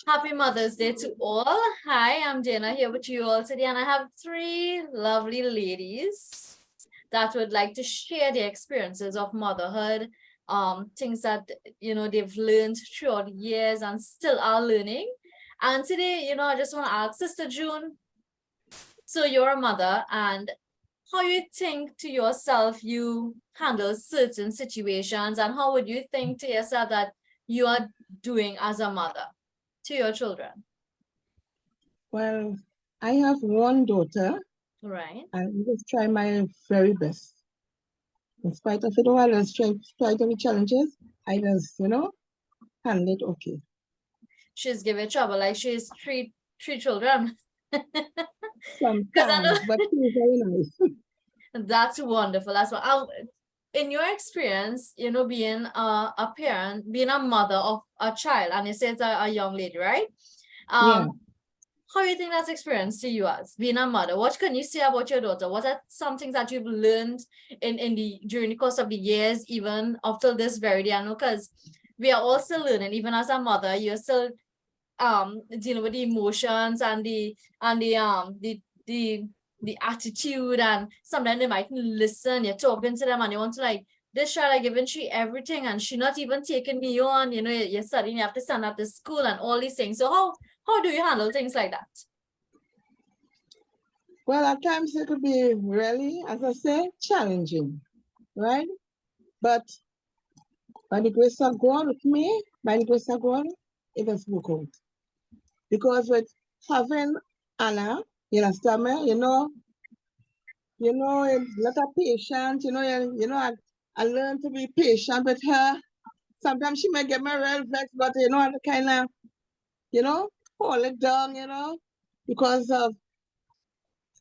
Happy Mother's Day to all. Hi, I'm Dana here with you all today, and I have three lovely ladies that would like to share their experiences of motherhood, things that they've learned throughout the years and still are learning. And today, I just want to ask Sister June, so you're a mother, and how you think to yourself you handle certain situations, and how would you think to yourself that you are doing as a mother to your children? Well, I have one daughter, Right. and I just try my very best. In spite of it all, I just try to the challenges. I just, handle it okay. She's giving trouble, like she's three children. Because I Sometimes, but she's very nice. know that's wonderful. That's what in your experience, being a parent, being a mother of a child, and you say it's a young lady, right? Yeah. How do you think that's experience to you as being a mother? What can you say about your daughter? What are some things that you've learned in the during the course of the years, even up till this very day? I know because we are all still learning, even as a mother, you're still dealing with the emotions and the attitude, and sometimes they might listen, you're talking to them and you want to like, this child I given she everything and she not even taking me on, you're studying, you have to stand at the school and all these things. So how do you handle things like that? Well, at times it could be really, as I say, challenging, right? But by the grace of God with me, by the grace of God, it has worked out. Because with having Anna, you understand me, a lot of patience, I learned to be patient with her. Sometimes she may get me real vexed, but I kind of, hold it down, because of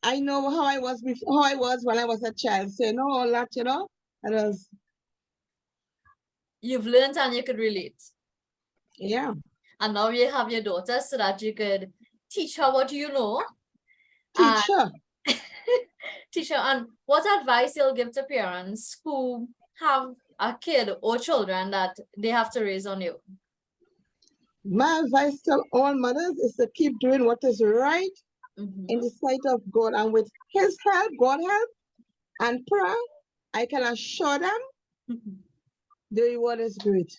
I know how I was before, how I was when I was a child. So all that, it was, You've learned and you could relate, yeah. and now you have your daughter so that you could teach her what you know and Teacher. teach her. And what advice you'll give to parents who have a kid or children that they have to raise on you? My advice to all mothers is to keep doing what is right in Mm-hmm. the sight of God. And with His help, God help, and prayer, I can assure them the reward is great.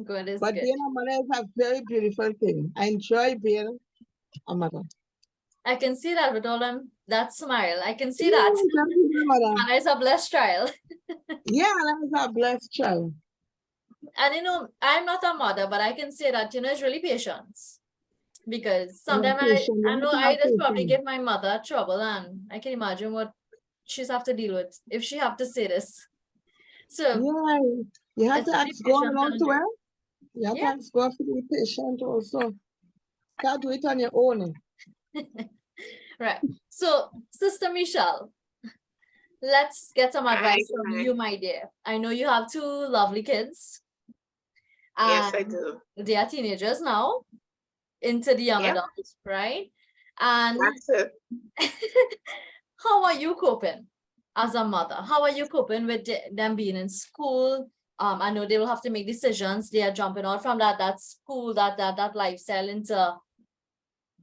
Good is But good. being a mother is a very beautiful thing. I enjoy being a mother. I can see that with all them that smile. I can see that. Yeah, just being a mother. And it's a blessed child. Yeah, that's a blessed child. And I'm not a mother, but I can say that, it's really patience. Because Yeah, sometimes patient. I You know have to I have just probably patience. give my mother trouble, and I can imagine what she's have to deal with if she have to say this. So Yeah, you have it's to really ask God patient and also, endurance. You have to Yeah. ask God to be patient also. Can't do it on your own. Right. So, Sister Michelle, let's get some Hi, advice from hi. you, my dear. I know you have two lovely kids, Yes, I and do. they are teenagers now, into the young Yep, adults, right? And that's it. how are you coping as a mother? How are you coping with them being in school? I know they will have to make decisions. They are jumping out from that school, that lifestyle into,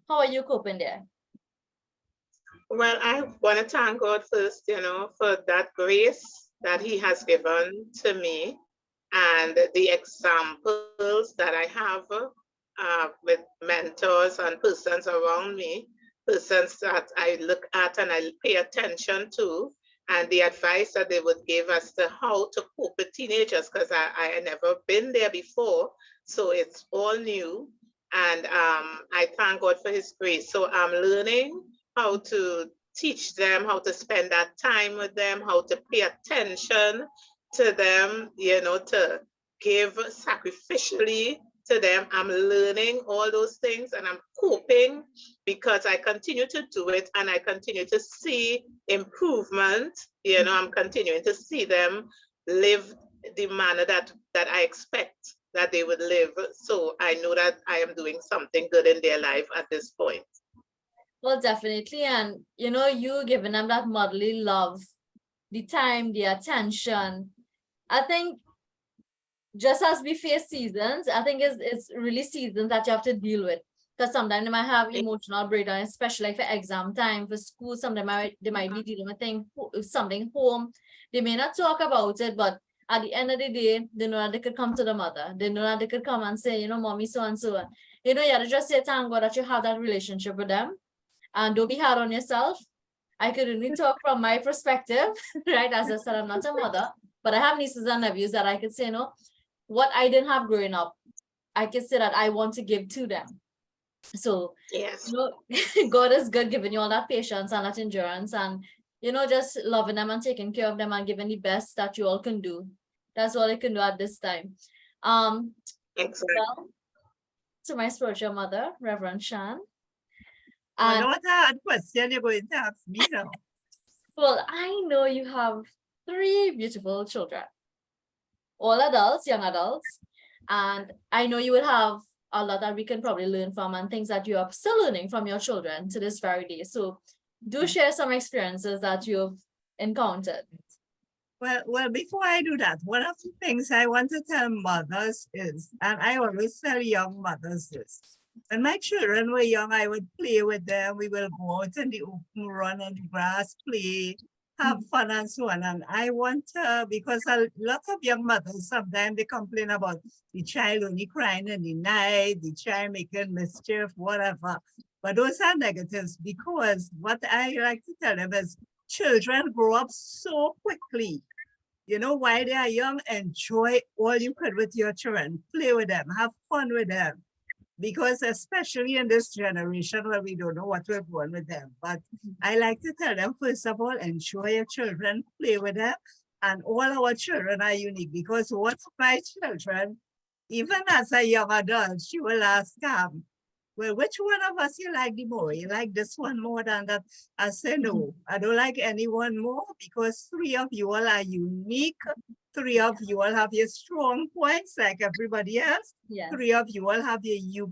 how are you coping there? Well, I want to thank God first, for that grace that He has given to me and the examples that I have with mentors and persons around me, persons that I look at and I pay attention to, and the advice that they would give as to how to cope with teenagers, because I had never been there before. So it's all new. And I thank God for His grace. So I'm learning how to teach them, how to spend that time with them, how to pay attention to them, to give sacrificially to them. I'm learning all those things and I'm coping because I continue to do it and I continue to see improvement. I'm continuing to see them live the manner that I expect that they would live. So I know that I am doing something good in their life at this point. Well, definitely. And you giving them that motherly love, the time, the attention. I think just as we face seasons, I think it's really seasons that you have to deal with. Because sometimes they might have emotional breakdown, especially like for exam time, for school. Sometimes they might be dealing with something home. They may not talk about it, but at the end of the day, they know that they could come to the mother. They know that they could come and say, mommy, so and so. You have to just say, thank God that you have that relationship with them. And don't be hard on yourself. I could only talk from my perspective, right? As I said, I'm not a mother, but I have nieces and nephews that I could say, what I didn't have growing up, I can say that I want to give to them. So, Yes. God is good, giving you all that patience and that endurance and, just loving them and taking care of them and giving the best that you all can do. That's all I can do at this time. Exactly. Well, to my spiritual mother, Reverend Shan. I And know what hard question you're going to ask me now. well, I know you have 3 beautiful children, all adults, young adults, and I know you will have a lot that we can probably learn from and things that you are still learning from your children to this very day. So do share some experiences that you've encountered. Well, before I do that, one of the things I want to tell mothers is, and I always tell young mothers this, when my children were young, I would play with them. We will go out in the open, run on the grass, play, have fun and so on. And I want to, because a lot of young mothers, sometimes they complain about the child only crying in the night, the child making mischief, whatever. But those are negatives, because what I like to tell them is children grow up so quickly. While they are young, enjoy all you could with your children. Play with them, have fun with them. Because especially in this generation where we don't know what we're going with them. But I like to tell them, first of all, enjoy your children, play with them. And all our children are unique, because one of my children, even as a young adult, she will ask, well, which one of us you like the more? You like this one more than that? I say, no, I don't like anyone more, because 3 of you all are unique. 3 of you all have your strong points like everybody else. Yes. 3 of you all have your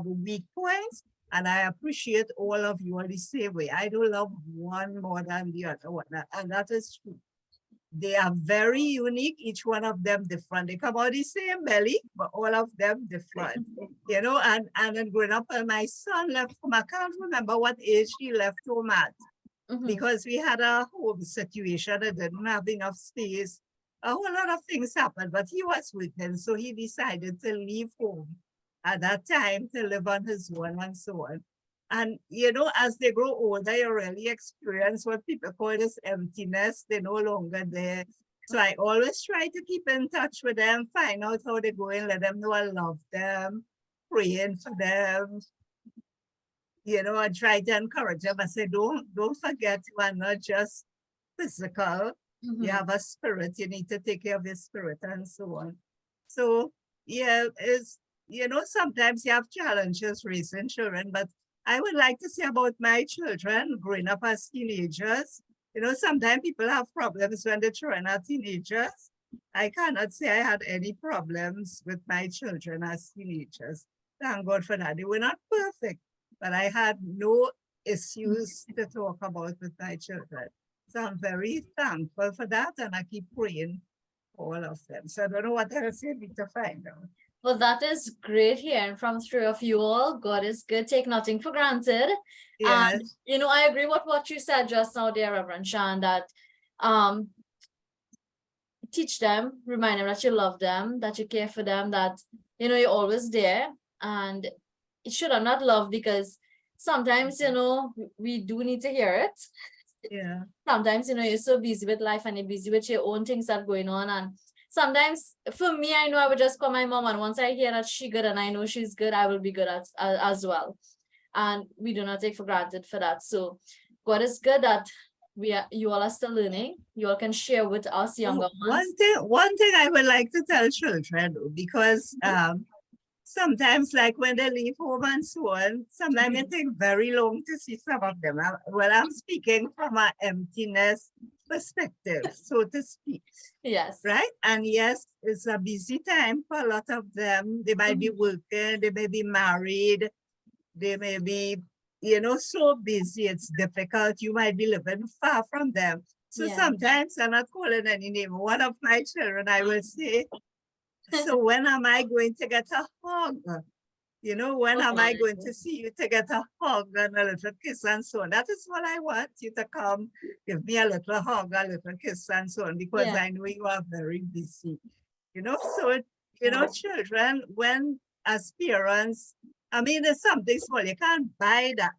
weak points. And I appreciate all of you all the same way. I don't love one more than the other one. And that is true. They are very unique, each one of them different. They come out the same belly, but all of them different. And then growing up, my son left home. I can't remember what age he left home at, because we had a home situation that didn't have enough space. A whole lot of things happened, but he was working, so he decided to leave home at that time to live on his own and so on. And, as they grow older, you really experience what people call this emptiness. They're no longer there. So I always try to keep in touch with them, find out how they're going, let them know I love them, praying for them. I try to encourage them. I say, don't forget, you are not just physical. You have a spirit. You need to take care of your spirit and so on. So, yeah, sometimes you have challenges raising children, but I would like to say about my children growing up as teenagers. Sometimes people have problems when the children are teenagers. I cannot say I had any problems with my children as teenagers. Thank God for that. They were not perfect, but I had no issues to talk about with my children. So I'm very thankful for that, and I keep praying for all of them. So I don't know what else you need to find out. Well, that is great hearing from 3 of you all. God is good. Take nothing for granted. Yes. And, I agree with what you said just now there, Reverend Shan, that teach them, remind them that you love them, that you care for them, that, you're always there. And it should have not love, because sometimes, we do need to hear it. Yeah. Sometimes, you're so busy with life and you're busy with your own things that are going on. And sometimes for me, I know I would just call my mom, and once I hear that she's good and I know she's good, I will be good as well. And we do not take for granted for that. So God is good that you all are still learning. You all can share with us younger ones. One thing I would like to tell children, because sometimes, like when they leave home and so on, sometimes it takes very long to see some of them. I'm speaking from an emptiness perspective, so to speak. Yes. Right? And yes, it's a busy time for a lot of them. They might be working, they may be married, they may be, so busy, it's difficult. You might be living far from them. So Yeah. sometimes I'm not calling any name. One of my children, I will say, so when am I going to get a hug? You know, when am I going to see you to get a hug and a little kiss and so on? That is what I want you to come, give me a little hug, a little kiss and so on, because Yeah. I know you are very busy. You know, so, you know, children, when as parents, I mean, there's something small, you can't buy that.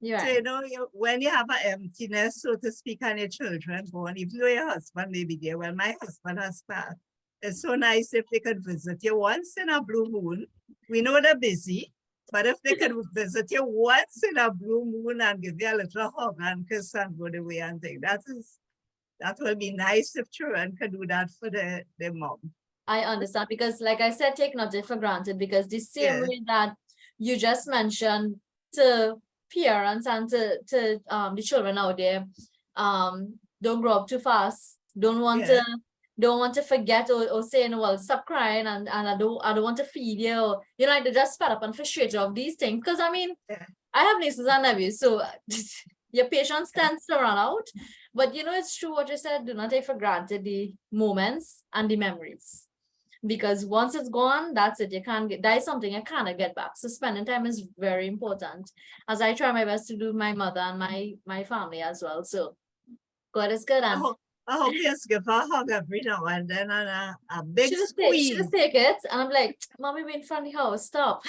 You're So, right. you know, when you have an emptiness, so to speak, and your children born, if you or your husband may be there, well, my husband has passed. It's so nice if they could visit you once in a blue moon. We know they're busy, but if they could visit you once in a blue moon and give you a little hug and kiss and go away and think, that will be nice if children could do that for their mom. I understand because, like I said, take nothing for granted because the same Yeah. way that you just mentioned to parents and to the children out there, don't grow up too fast. Don't want to forget or say, no, well, stop crying and I don't want to feed you. Or, you know, like they're just fed up and frustrated of these things. Because I mean, Yeah. I have nieces and nephews, so your patience tends to run out. But you know, it's true what you said. Do not take for granted the moments and the memories. Because once it's gone, that's it. You can't get, that is something you cannot get back. So spending time is very important. As I try my best to do with my mother and my family as well. So God is good. And I hope you just give her a hug every now and then and a big squeeze. she'll take it. And I'm like, Mommy, we're in front of the house, stop.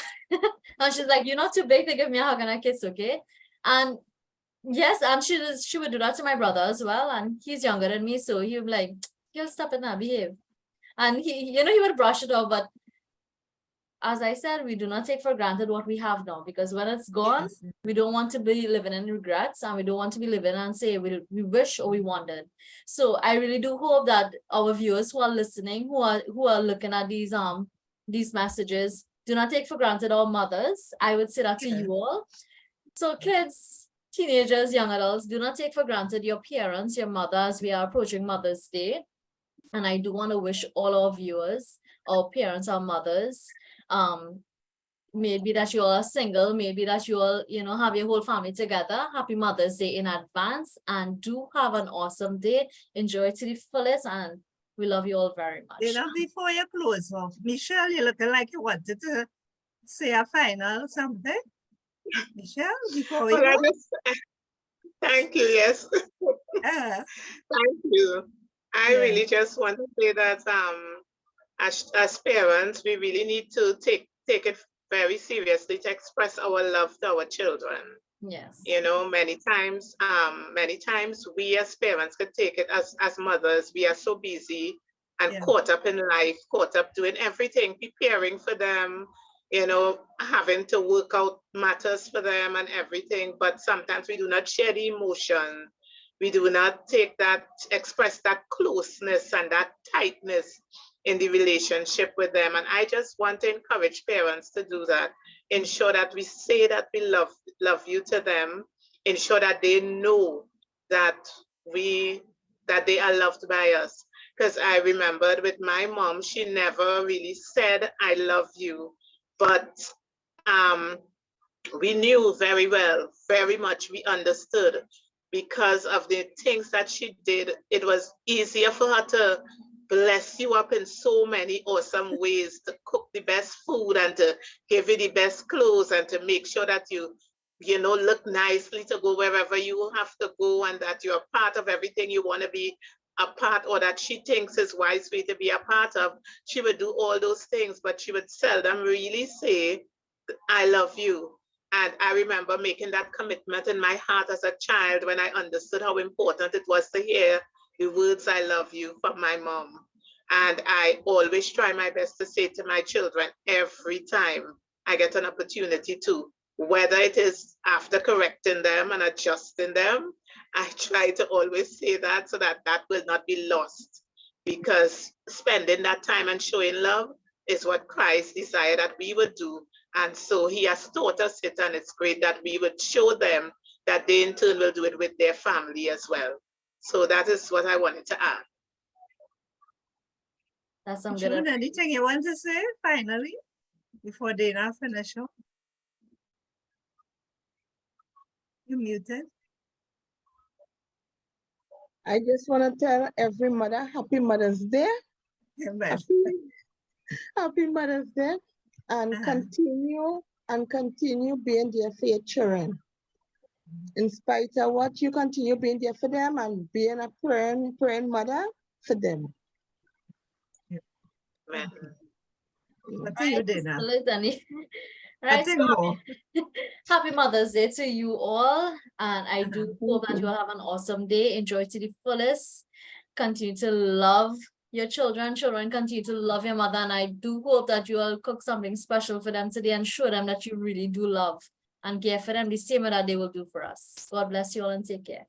And she's like, you're not too big to give me a hug and a kiss, okay? And yes, and she would do that to my brother as well. And he's younger than me, so he would be like, you'll stop it now, behave. And he would brush it off, but as I said, we do not take for granted what we have now, because when it's gone, Yes. we don't want to be living in regrets, and we don't want to be living and say we wish or we wanted. So I really do hope that our viewers who are listening, who are looking at these messages, do not take for granted our mothers. I would say that to you all. So kids, teenagers, young adults, do not take for granted your parents, your mothers. We are approaching Mother's Day. And I do want to wish all our viewers, our parents, our mothers, maybe that you all are single, maybe that you all, have your whole family together. Happy Mother's Day in advance, and do have an awesome day. Enjoy it to the fullest, and we love you all very much. You know, before you close off, Michelle, you're looking like you wanted to say a final something. Michelle, before we go. Thank you, yes. Thank you. I really just want to say that as parents, we really need to take it very seriously to express our love to our children. Yes. You know, many times we as parents could take it as mothers. We are so busy and caught up in life, caught up doing everything, preparing for them, having to work out matters for them and everything. But sometimes we do not share the emotion. We do not express that closeness and that tightness in the relationship with them. And I just want to encourage parents to do that. Ensure that we say that we love you to them. Ensure that they know that they are loved by us. Because I remembered with my mom, she never really said, I love you. But we knew very well, very much we understood, because of the things that she did. It was easier for her to bless you up in so many awesome ways, to cook the best food and to give you the best clothes and to make sure that you look nicely to go wherever you have to go, and that you're part of everything you want to be a part, or that she thinks is wise for you to be a part of. She would do all those things, but she would seldom really say, I love you. And I remember making that commitment in my heart as a child when I understood how important it was to hear the words, I love you, from my mom. And I always try my best to say to my children every time I get an opportunity to, whether it is after correcting them and adjusting them, I try to always say that so that will not be lost. Because spending that time and showing love is what Christ desired that we would do. And so he has taught us it, and it's great that we would show them that they in turn will do it with their family as well. So that is what I wanted to add. That's some June, good. anything you want to say finally before Dana finish up? You muted. I just want to tell every mother, happy Mother's Day. Amen. Happy Mother's Day. And continue being there for your children. In spite of what, you continue being there for them and being a praying mother for them. Amen. What are you doing now? Right, Nothing so more. happy Mother's Day to you all. And I do hope that you. you will have an awesome day. Enjoy to the fullest. Continue to love your children. Children continue to love your mother. And I do hope that you will cook something special for them today and show them that you really do love and care for them the same way that they will do for us. God bless you all and take care.